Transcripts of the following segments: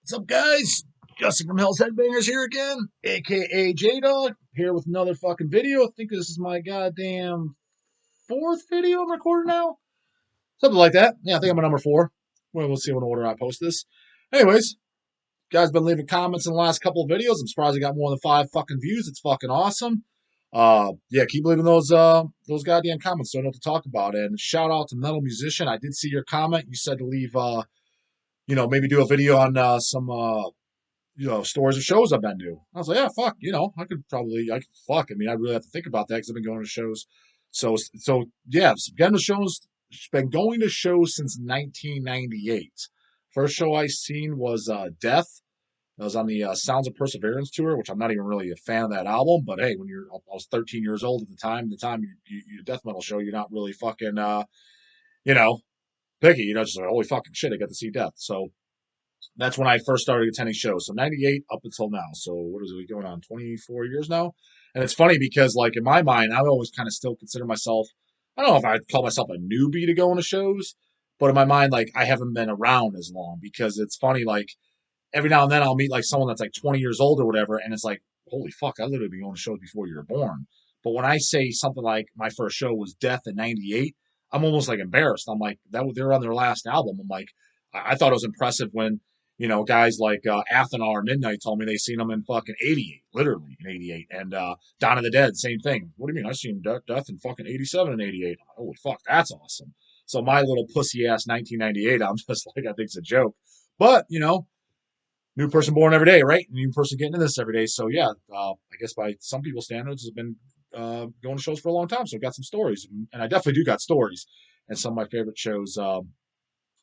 What's up, guys? Justin from Hell's Headbangers here again, aka J-dawg, here with another fucking video. I think this is my goddamn fourth video I'm recording now. Something like that. Yeah, I think I'm on number 4. Well, we'll see what order I post this. Anyways, guys been leaving comments in the last couple of videos. I'm surprised I got more than 5 fucking views. It's fucking awesome. Yeah, keep leaving those goddamn comments. Don't know what to talk about. And shout out to Metal Musician. I did see your comment. You said to leave maybe do a video on some stories of shows I've been to. I was like, yeah, fuck, fuck. I mean, I really have to think about that because I've been going to shows. So yeah, been going to shows since 1998. First show I seen was Death. I was on the Sounds of Perseverance tour, which I'm not even really a fan of that album. But hey, I was 13 years old at the time. You death metal show, you're not really fucking, you know, picky. Just like, holy fucking shit, I got to see Death. So that's when I first started attending shows. So 98 up until now. So what is it going on? 24 years now? And it's funny because like in my mind, I always kind of still consider myself, I don't know if I'd call myself a newbie to going to shows, but in my mind, like I haven't been around as long because it's funny, like every now and then I'll meet like someone that's like 20 years old or whatever. And it's like, holy fuck, I literally been going to shows before you were born. But when I say something like my first show was Death in 98, I'm almost like embarrassed. I'm like, they're on their last album. I'm like, I thought it was impressive when guys like Athena or Midnight told me they seen them in fucking 88, literally in 88. And Dawn of the Dead, same thing. What do you mean? I seen Death in fucking 87 and 88. I'm like, holy fuck, that's awesome. So my little pussy ass 1998, I'm just like, I think it's a joke. But, new person born every day, right? New person getting into this every day. So yeah, I guess by some people's standards, has been going to shows for a long time. So I've got some stories, and I definitely do got stories. And some of my favorite shows.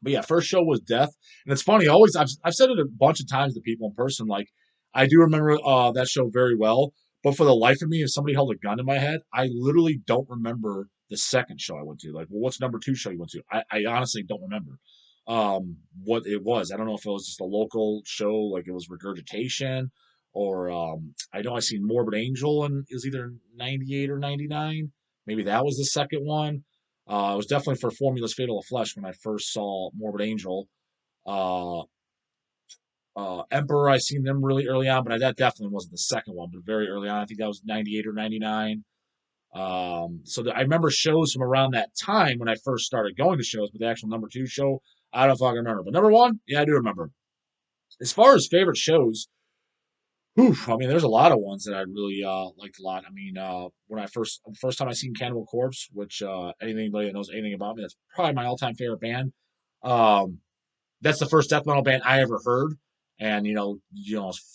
But yeah, first show was Death, and it's funny. Always, I've said it a bunch of times to people in person. Like, I do remember that show very well. But for the life of me, if somebody held a gun in my head, I literally don't remember the second show I went to. Like, well, what's number 2 show you went to? I honestly don't remember what it was. I don't know if it was just a local show, like it was Regurgitation, or I know I seen Morbid Angel, and it was either 98 or 99. Maybe that was the second one. It was definitely for Formula's Fatal Flesh when I first saw Morbid Angel. Uh, Emperor, I seen them really early on, but that definitely wasn't the second one, but very early on. I think that was 98 or 99. I remember shows from around that time when I first started going to shows, but the actual number 2 show, I don't fucking remember. But number 1, yeah, I do remember. As far as favorite shows, I mean, there's a lot of ones that I really liked a lot. I mean, when first time I seen Cannibal Corpse, which anybody that knows anything about me, that's probably my all-time favorite band. Um, that's the first death metal band I ever heard, and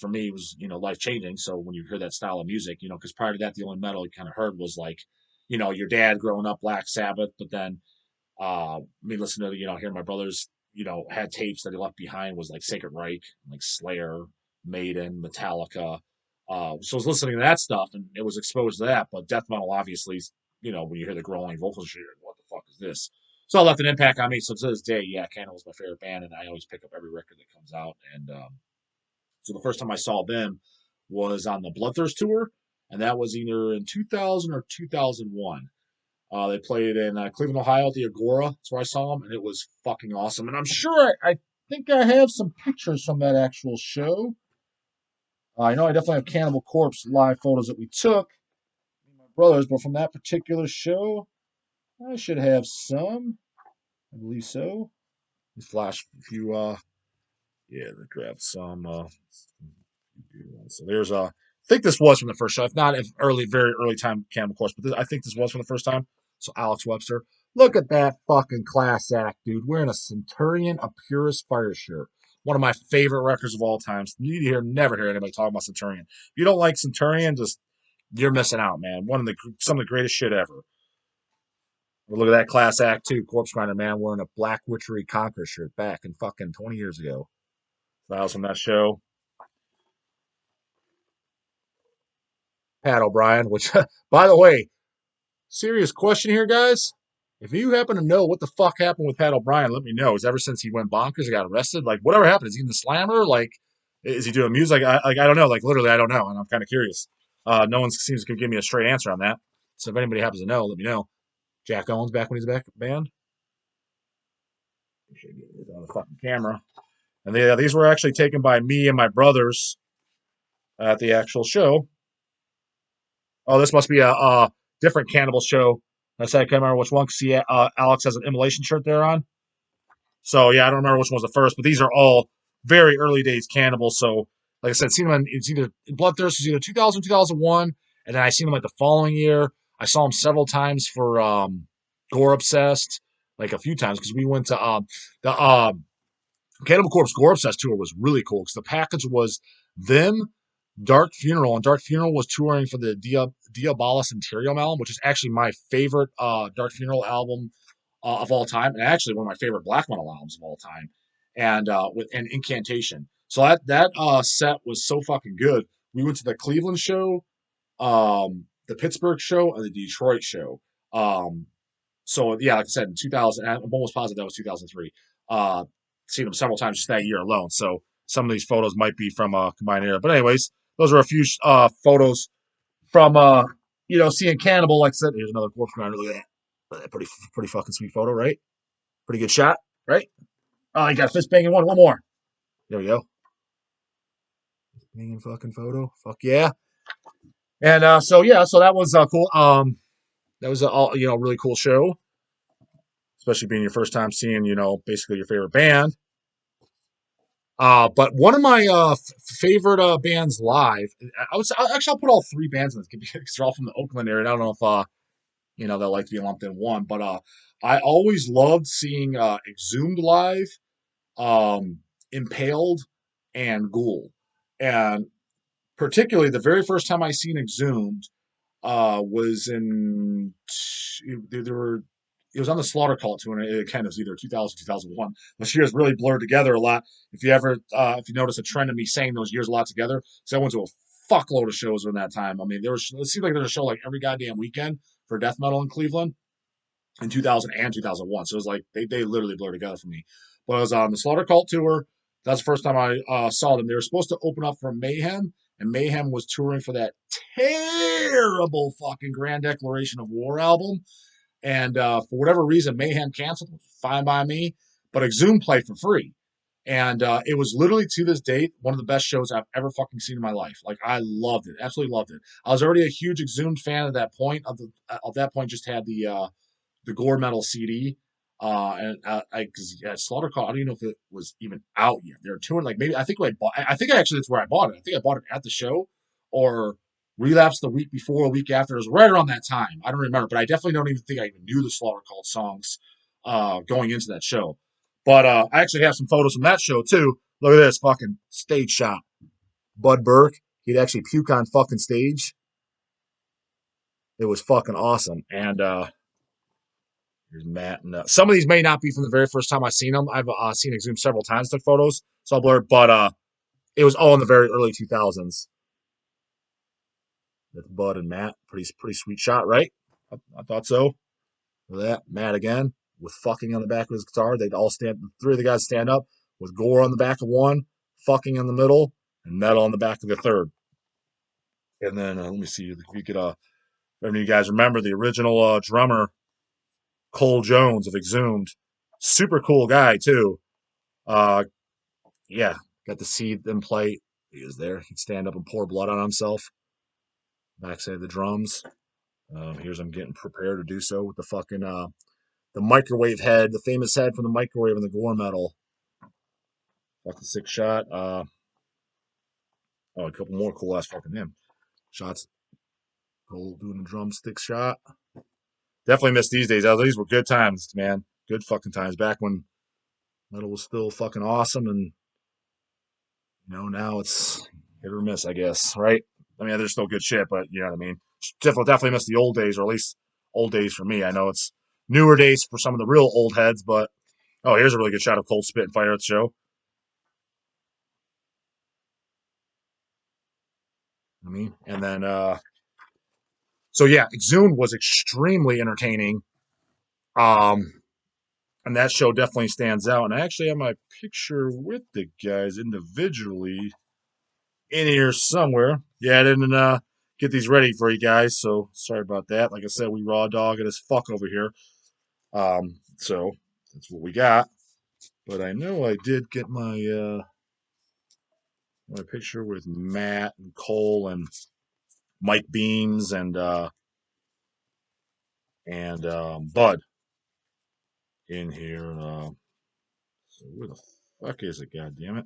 for me it was life changing. So when you hear that style of music, because prior to that the only metal you kind of heard was like, your dad growing up Black Sabbath, but then me listening to hearing my brothers had tapes that he left behind was like Sacred Reich, like Slayer, Maiden, Metallica. So I was listening to that stuff and it was exposed to that. But death metal, obviously, when you hear the growling vocals, you're like, what the fuck is this? So it left an impact on me. So to this day, yeah, Cannibal's my favorite band, and I always pick up every record that comes out. And so the first time I saw them was on the Bloodthirst tour, and that was either in 2000 or 2001. They played in Cleveland, Ohio at the Agora. That's where I saw them, and it was fucking awesome. And I'm sure I think I have some pictures from that actual show. I know I definitely have Cannibal Corpse live photos that we took, me and my brothers, but from that particular show, I should have some. I believe so. Let me flash a few. Yeah, let's grab some. So there's I think this was from the first show. If not, if very early time Cannibal Corpse, but I think this was from the first time. So Alex Webster, look at that fucking class act, dude, wearing a Centurion, a Purist Fire shirt. One of my favorite records of all time. Never hear anybody talk about Centurion. If you don't like Centurion, you're missing out, man. Some of the greatest shit ever. Look at that class act too. Corpse Grinder man wearing a Black Witchery Conquer shirt back in fucking 20 years ago. That was from that show. Pat O'Brien, which, by the way, serious question here, guys. If you happen to know what the fuck happened with Pat O'Brien, let me know. Is ever since he went bonkers, he got arrested? Like, whatever happened? Is he in the slammer? Like, is he doing music? I don't know. Like, literally, I don't know, and I'm kind of curious. No one seems to give me a straight answer on that. So if anybody happens to know, let me know. Jack Owens back when he's back band. Should get it on the fucking camera. And these were actually taken by me and my brothers at the actual show. Oh, this must be a different Cannibal show. I said I can't remember which one. See, Alex has an immolation shirt there on. So yeah, I don't remember which one was the first, but these are all very early days Cannibal. So like I said, seen them it's either Bloodthirst was either 2000, 2001, and then I seen them like the following year. I saw them several times for Gore Obsessed, like a few times because we went to the Cannibal Corpse Gore Obsessed tour was really cool because the package was them, Dark Funeral, and Dark Funeral was touring for the Diabolus Interium album, which is actually my favorite Dark Funeral album of all time, and actually one of my favorite black metal albums of all time, and with an Incantation. So that set was so fucking good. We went to the Cleveland show, the Pittsburgh show, and the Detroit show. So yeah, like I said, in 2000, I'm almost positive that was 2003. Seen them several times just that year alone. So some of these photos might be from combined era. But anyways, those are a few photos from seeing Cannibal. Like I said, here's another corpse grinder. Look at that. Pretty fucking sweet photo, right? Pretty good shot, right? Oh, you got a fist banging one. One more. There we go. Banging fucking photo. Fuck yeah. And so that was cool. That was a really cool show, especially being your first time seeing basically your favorite band. But one of my favorite bands live, I'll put all three bands in this because they're all from the Oakland area. I don't know if they'll like to be lumped in one, but I always loved seeing Exhumed live, Impaled, and Ghoul, and particularly the very first time I seen Exhumed was in there were it was on the Slaughter Cult tour, and it kind of was either 2000 2001. Those years really blurred together a lot. If you notice a trend of me saying those years a lot together, so I went to a fuckload of shows during that time. I mean, it seemed like there was a show like every goddamn weekend for death metal in Cleveland in 2000 and 2001. So it was like they literally blurred together for me. But I was on the Slaughter Cult tour. That's the first time I saw them. They were supposed to open up for Mayhem, and Mayhem was touring for that terrible fucking Grand Declaration of War album. And for whatever reason, Mayhem canceled. Fine by me. But Exhumed played for free. And it was literally to this date one of the best shows I've ever fucking seen in my life. Like I loved it, absolutely loved it. I was already a huge Exhumed fan at that point. Of that point, just had the Gore Metal CD. Because Slaughter Call, I don't even know if it was even out yet. They were touring like maybe I think actually that's where I bought it. I think I bought it at the show or Relapse the week before, a week after. It was right around that time. I don't remember, but I definitely don't even think I even knew the Slaughter Call songs going into that show. But I actually have some photos from that show too. Look at this fucking stage shot. Bud Burke, he'd actually puke on fucking stage. It was fucking awesome. And here's Matt. And some of these may not be from the very first time I've seen them. I've seen Exhumed several times, took photos, so I'll blur. But it was all in the very early 2000s. That's Bud and Matt. Pretty sweet shot, right? I thought so. Look at that. Matt again with fucking on the back of his guitar. They'd all stand. Three of the guys stand up with Gore on the back of one, fucking in the middle, and Metal on the back of the third. And then let me see if we could. If any of you guys remember the original drummer Cole Jones of Exhumed, super cool guy too. Uh, yeah, got to see them play. He was there. He'd stand up and pour blood on himself. Backside of the drums. Here's him getting prepared to do so with the fucking the microwave head, the famous head from the microwave in the Gore Metal. Fucking sick shot. A couple more cool ass fucking him shots. Cole doing the drumstick shot. Definitely miss these days. These were good times, man. Good fucking times back when metal was still fucking awesome, and now it's hit or miss, I guess, right? I mean, there's still good shit, but you know what I mean. Definitely miss the old days, or at least old days for me. I know it's newer days for some of the real old heads, but here's a really good shot of Cold spitting fire at the show. I mean, and then so yeah, Exhumed was extremely entertaining. And that show definitely stands out. And I actually have my picture with the guys individually in here somewhere. Yeah, I didn't get these ready for you guys, so sorry about that. Like I said, we raw dog it as fuck over here. So that's what we got. But I know I did get my picture with Matt and Cole and Mike Beams and Bud in here. So where the fuck is it? God damn it!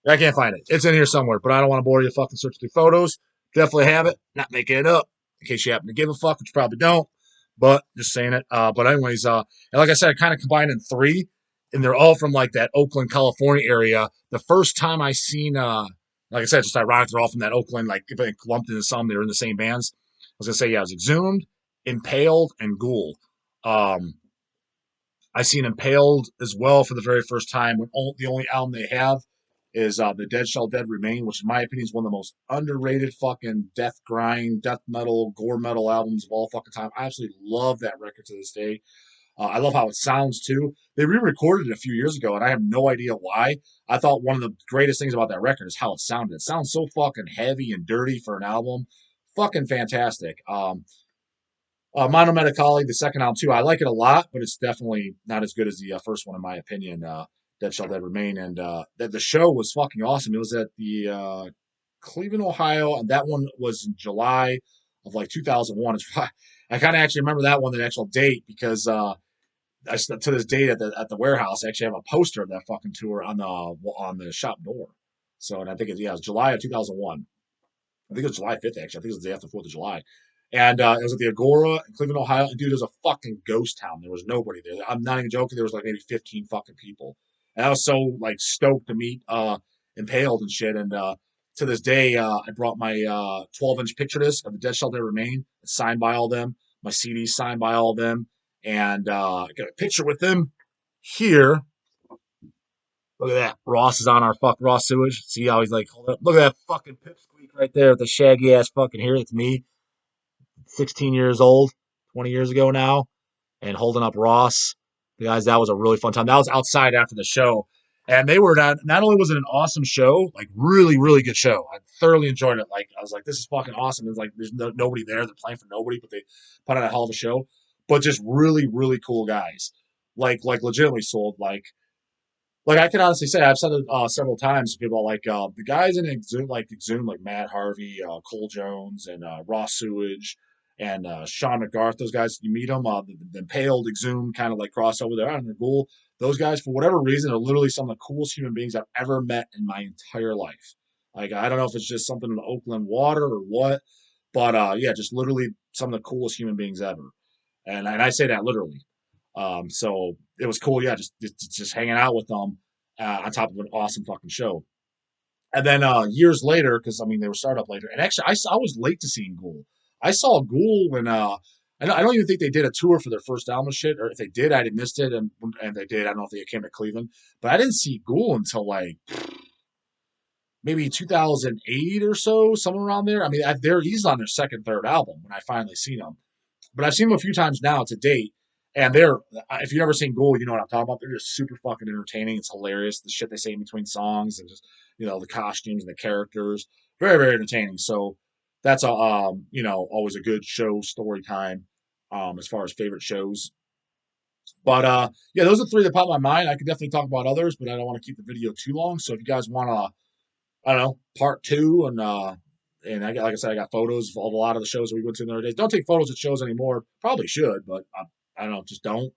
I can't find it. It's in here somewhere, but I don't want to bore you fucking search through photos. Definitely have it. Not making it up in case you happen to give a fuck, which you probably don't. But just saying it. But anyways, and like I said, I kind of combined in three, and they're all from like that Oakland, California area. The first time I seen, like I said, just ironic, they're all from that Oakland, like lumped into some. They're in the same bands. I was gonna say, yeah, it was Exhumed, Impaled, and Ghoul. Um, I seen Impaled as well for the very first time. When the only album they have is The Dead Shall Dead Remain, which in my opinion is one of the most underrated fucking death grind, death metal, gore metal albums of all fucking time. I absolutely love that record to this day. I love how it sounds too. They re-recorded it a few years ago, and I have no idea why. I thought one of the greatest things about that record is how it sounded. It sounds so fucking heavy and dirty for an album. Fucking fantastic. Monomedicali, the second album too. I like it a lot, but it's definitely not as good as the first one in my opinion. Dead Shall Dead Remain, and the show was fucking awesome. It was at the Cleveland, Ohio, and that one was in July of like 2001. I kind of actually remember that one, the actual date, because to this date at the warehouse, I actually have a poster of that fucking tour on the shop door. So, and I think it was July of 2001. I think it was July 5th, actually. I think it was the day after 4th of July. And it was at the Agora in Cleveland, Ohio. And dude, it was a fucking ghost town. There was nobody there. I'm not even joking. There was like maybe 15 fucking people. And I was so like stoked to meet Impaled and shit. And to this day, I brought my 12-inch picture disc of the Dead Shall They Remain, signed by all of them. My CDs signed by all of them. And I got a picture with them here. Look at that. Ross is on our fuck Ross sewage. See how he's like, hold up. Look at that fucking pipsqueak right there with the shaggy ass fucking hair. It's me, 16 years old, 20 years ago now, and holding up Ross. The guys, that was a really fun time. That was outside after the show. And they were not only was it an awesome show, like really, really good show. I thoroughly enjoyed it. Like I was like, this is fucking awesome. It's like there's nobody there. They're playing for nobody, but they put on a hell of a show. But just really, really cool guys. Like legitimately sold. Like I can honestly say, I've said it several times to people like the guys in Exhumed, like Matt Harvey, Cole Jones, and Ross Sewage, and Sean McGarth. Those guys, you meet them, the Impaled, Exhumed, kind of like crossover there on the Ghoul. Those guys, for whatever reason, are literally some of the coolest human beings I've ever met in my entire life. Like I don't know if it's just something in the Oakland water or what, but yeah, just literally some of the coolest human beings ever. And I say that literally. So it was cool, yeah, just hanging out with them on top of an awesome fucking show. And then years later, because I mean they were startup later, and actually I was late to seeing Ghoul. I saw Ghoul when I don't even think they did a tour for their first album shit, or if they did, I missed it, and they did. I don't know if they came to Cleveland, but I didn't see Ghoul until like maybe 2008 or so, somewhere around there. I mean, they're he's on their second, third album when I finally seen them. But I've seen them a few times now to date, and they're if you've ever seen Ghoul, you know what I'm talking about. They're just super fucking entertaining. It's hilarious the shit they say in between songs and just the costumes and the characters. Very very entertaining. So that's a always a good show story time as far as favorite shows. But yeah, those are three that pop in my mind. I could definitely talk about others, but I don't want to keep the video too long. So if you guys want to I don't know, part two, and I got like I said, I got photos of a lot of the shows that we went to the other days. Don't take photos at shows anymore. Probably should, but I don't know, just don't.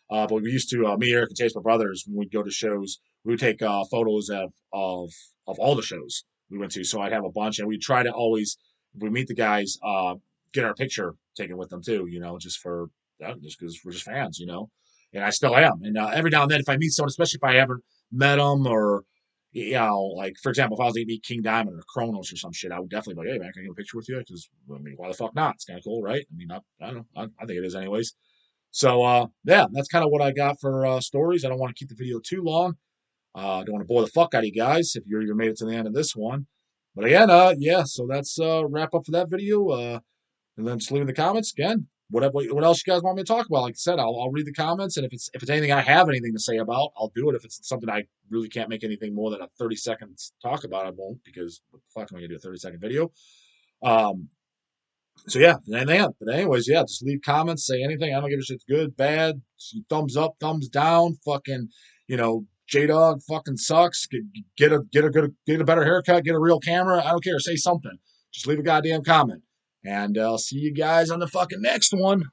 But we used to, me, Eric, and Chase, my brothers, when we'd go to shows, we would take photos of all the shows we went to. So I'd have a bunch, and we'd try to always, if we meet the guys, get our picture taken with them too. Just for just because we're just fans. And I still am. And every now and then, if I meet someone, especially if I haven't met them or like for example, if I was to meet King Diamond or Kronos or some shit, I would definitely be like, hey man, can I get a picture with you? Because I mean, why the fuck not? It's kind of cool, right? I mean, I don't know. I think it is anyways. So yeah, that's kind of what I got for stories. I don't want to keep the video too long. I don't want to bore the fuck out of you guys if you even made it to the end of this one. But again, yeah, so that's wrap up for that video. And then just leave in the comments again. What else you guys want me to talk about? Like I said, I'll read the comments, and if it's anything I have anything to say about, I'll do it. If it's something I really can't make anything more than a 30 seconds talk about, I won't because what the fuck am I gonna do a 30-second video? Um, So yeah, but anyways, yeah, just leave comments, say anything. I don't give a shit. It's good, bad, thumbs up, thumbs down. Fucking, J-Dawg fucking sucks. Get a better haircut. Get a real camera. I don't care. Say something. Just leave a goddamn comment. And I'll see you guys on the fucking next one.